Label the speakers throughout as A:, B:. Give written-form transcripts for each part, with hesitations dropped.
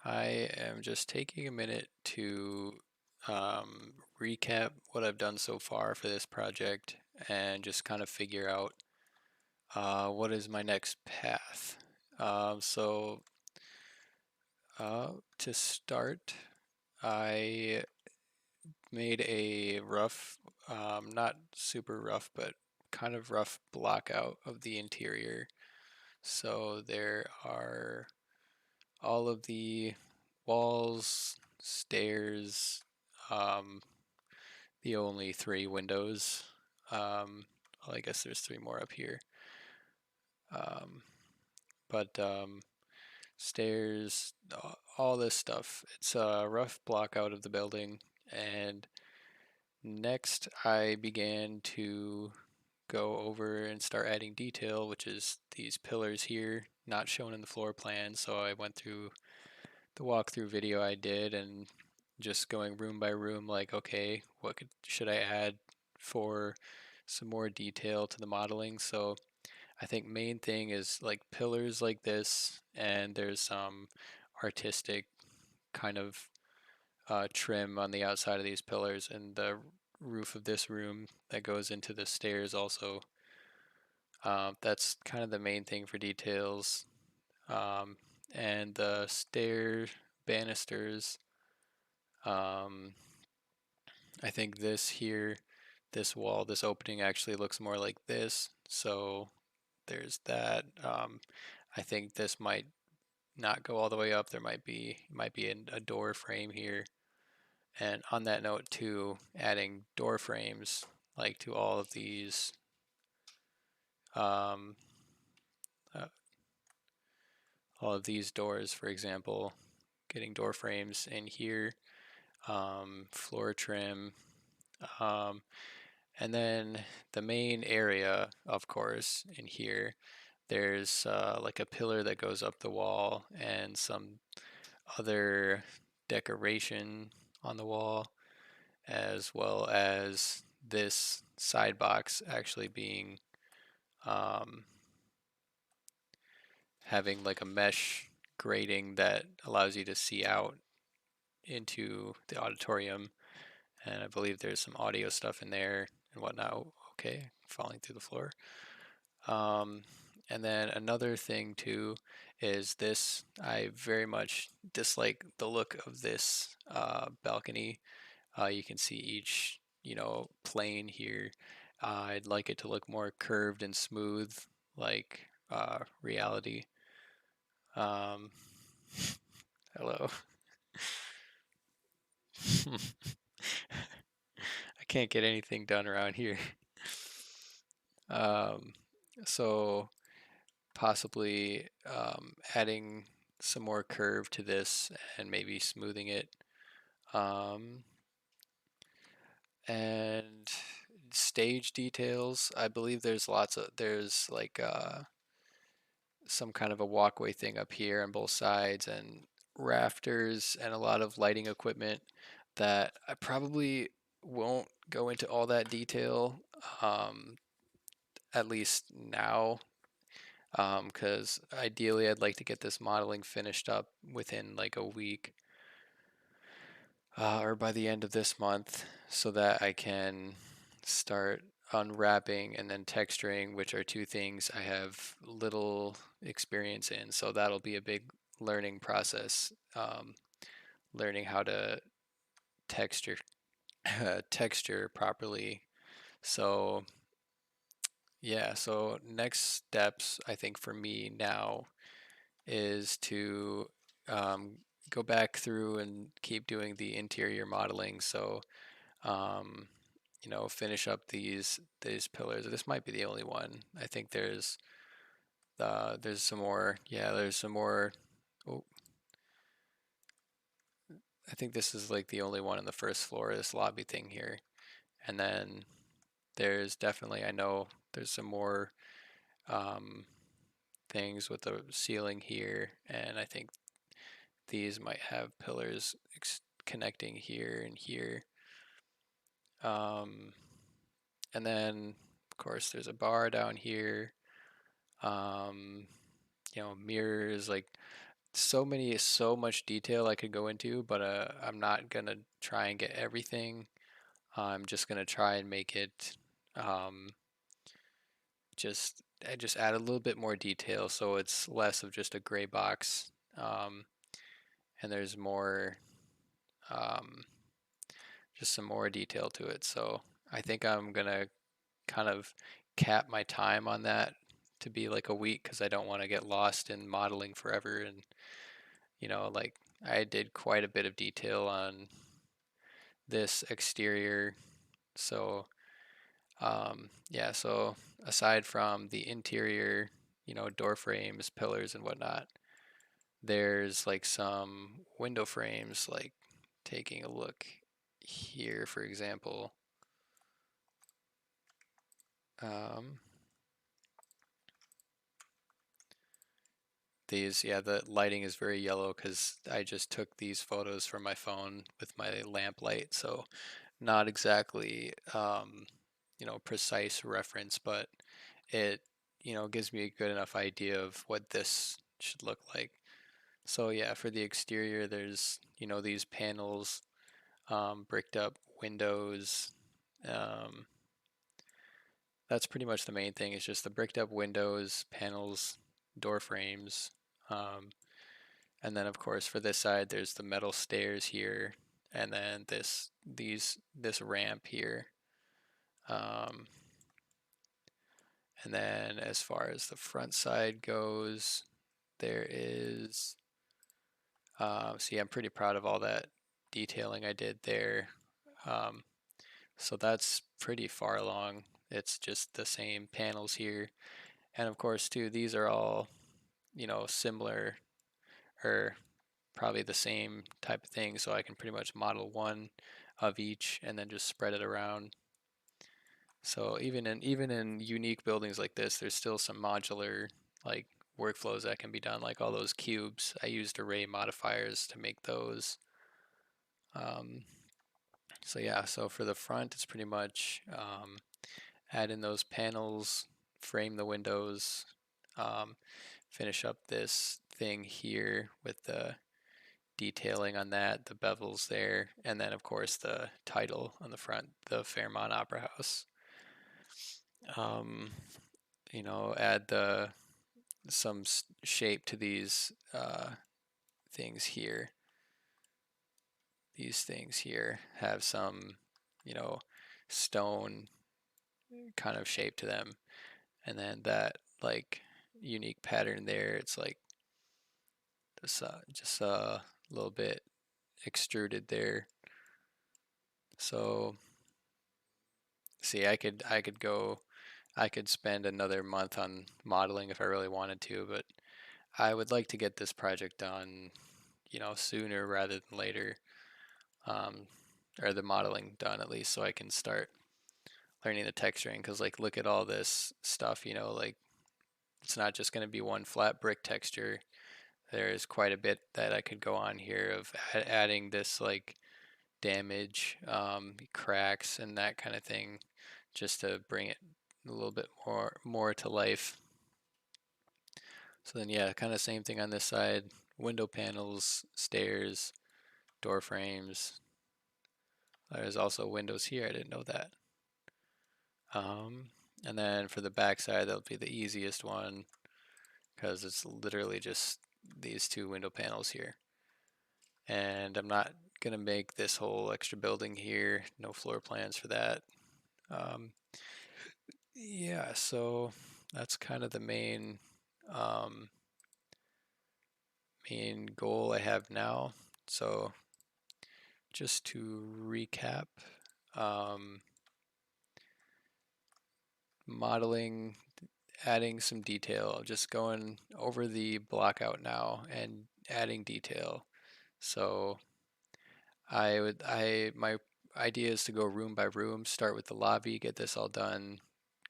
A: I am just taking a minute to recap what I've done so far for this project and just kind of figure out what is my next path. So to start, I made a rough, not super rough, but kind of rough blockout of the interior. So there are all of the walls, stairs, um, the only three windows. Well, I guess there's three more up here. Um, but stairs, all this stuff. It's a rough block out of the building. And next, I began to go over and start adding detail, which is these pillars here, not shown in the floor plan. So I went through the walkthrough video I did and just going room by room, like, okay, should I add for some more detail to the modeling? So I think main thing is like pillars like this, and there's some artistic kind of trim on the outside of these pillars, and the roof of this room that goes into the stairs also. That's kind of the main thing for details. Um, and the stair banisters, um, I think this here, this wall, this opening actually looks more like this. So there's that. I think this might not go all the way up. There might be a door frame here. And on that note too, adding door frames like to um, uh, all of these doors, for example, getting door frames in here, floor trim, um, and then the main area, of course, in here, there's like a pillar that goes up the wall and some other decoration on the wall, as well as this side box actually being um, having like a mesh grating that allows you to see out into the auditorium. And I believe there's some audio stuff in there and whatnot. Okay, falling through the floor. Um, and then another thing too is this. I very much dislike the look of this balcony. You can see each, plane here. I'd like it to look more curved and smooth, like reality. Um, hello. I can't get anything done around here. Um, so possibly adding some more curve to this and maybe smoothing it. Um, and stage details. I believe there's like some kind of a walkway thing up here on both sides and rafters and a lot of lighting equipment that I probably won't go into all that detail, um, at least now, because ideally I'd like to get this modeling finished up within like a week, or by the end of this month, so that I can start unwrapping and then texturing, which are two things I have little experience in. So that'll be a big learning process, learning how to texture texture properly. So yeah, so next steps I think for me now is to um, go back through and keep doing the interior modeling. So um, finish up these pillars. This might be the only one. I think there's some more. Yeah, there's some more. Oh, I think this is like the only one on the first floor, this lobby thing here. And then there's definitely, I know there's some more um, things with the ceiling here, and I think these might have pillars connecting here and here. Um, and then, of course, there's a bar down here. Um, mirrors, like so much detail I could go into, but I'm not gonna try and get everything. I'm just gonna try and make it um, just I just add a little bit more detail so it's less of just a gray box, um, and there's more um, just some more detail to it. So I think I'm gonna kind of cap my time on that to be like a week because I don't want to get lost in modeling forever. And like I did quite a bit of detail on this exterior. So yeah, so aside from the interior, door frames, pillars, and whatnot, there's like some window frames, like taking a look here, for example. Um, yeah, the lighting is very yellow because I just took these photos from my phone with my lamp light, so not exactly, precise reference, but it, gives me a good enough idea of what this should look like. So yeah, for the exterior, there's, these panels, bricked up windows. Um, that's pretty much the main thing. It's just the bricked up windows, panels, door frames. Um, and then of course for this side, there's the metal stairs here, and then this ramp here. Um, and then as far as the front side goes, there is, see, I'm pretty proud of all that detailing I did there. Um, so that's pretty far along. It's just the same panels here. And of course, too, these are all, similar or probably the same type of thing. So I can pretty much model one of each and then just spread it around. So even in unique buildings like this, there's still some modular like workflows that can be done. Like all those cubes, I used array modifiers to make those. Um, so yeah, so for the front, it's pretty much add in those panels, frame the windows, um, finish up this thing here with the detailing on that, the bevels there, and then of course the title on the front, the Fairmont Opera House. Um, add some shape to these things here. These things here have some, you know, stone kind of shape to them, and then that like unique pattern there. It's like just a little bit extruded there. So see, I could spend another month on modeling if I really wanted to, but I would like to get this project done, sooner rather than later, um, or the modeling done at least, so I can start learning the texturing. Because like, look at all this stuff, like it's not just going to be one flat brick texture. There's quite a bit that I could go on here of adding this like damage, cracks, and that kind of thing, just to bring it a little bit more to life. So then, yeah, kind of same thing on this side. Window panels, stairs, door frames. There's also windows here. I didn't know that. Um, and then for the back side, that'll be the easiest one because it's literally just these two window panels here. And I'm not gonna make this whole extra building here. No floor plans for that. Um, yeah, so that's kind of the um, main goal I have now. So just to recap, um, modeling, adding some detail, just going over the blockout now and adding detail. So my idea is to go room by room, start with the lobby, get this all done,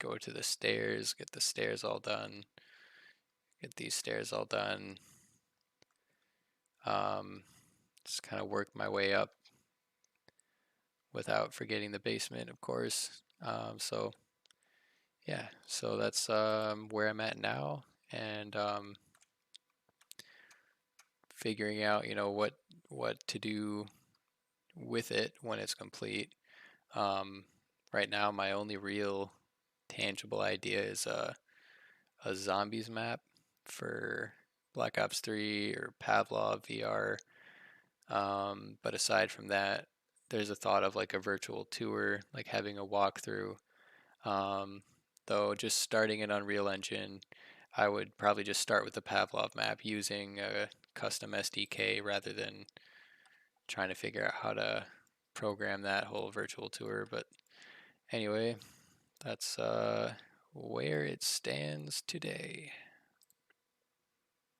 A: go to the stairs, get the stairs all done, get these stairs all done. Um, just kind of work my way up without forgetting the basement, of course. So yeah, so that's where I'm at now, and figuring out, what to do with it when it's complete. Um, right now, my only real tangible idea is a zombies map for Black Ops 3 or Pavlov VR. But aside from that, there's a thought of like a virtual tour, like having a walkthrough. Um, though just starting in Unreal Engine, I would probably just start with the Pavlov map using a custom SDK rather than trying to figure out how to program that whole virtual tour. But anyway, that's where it stands today.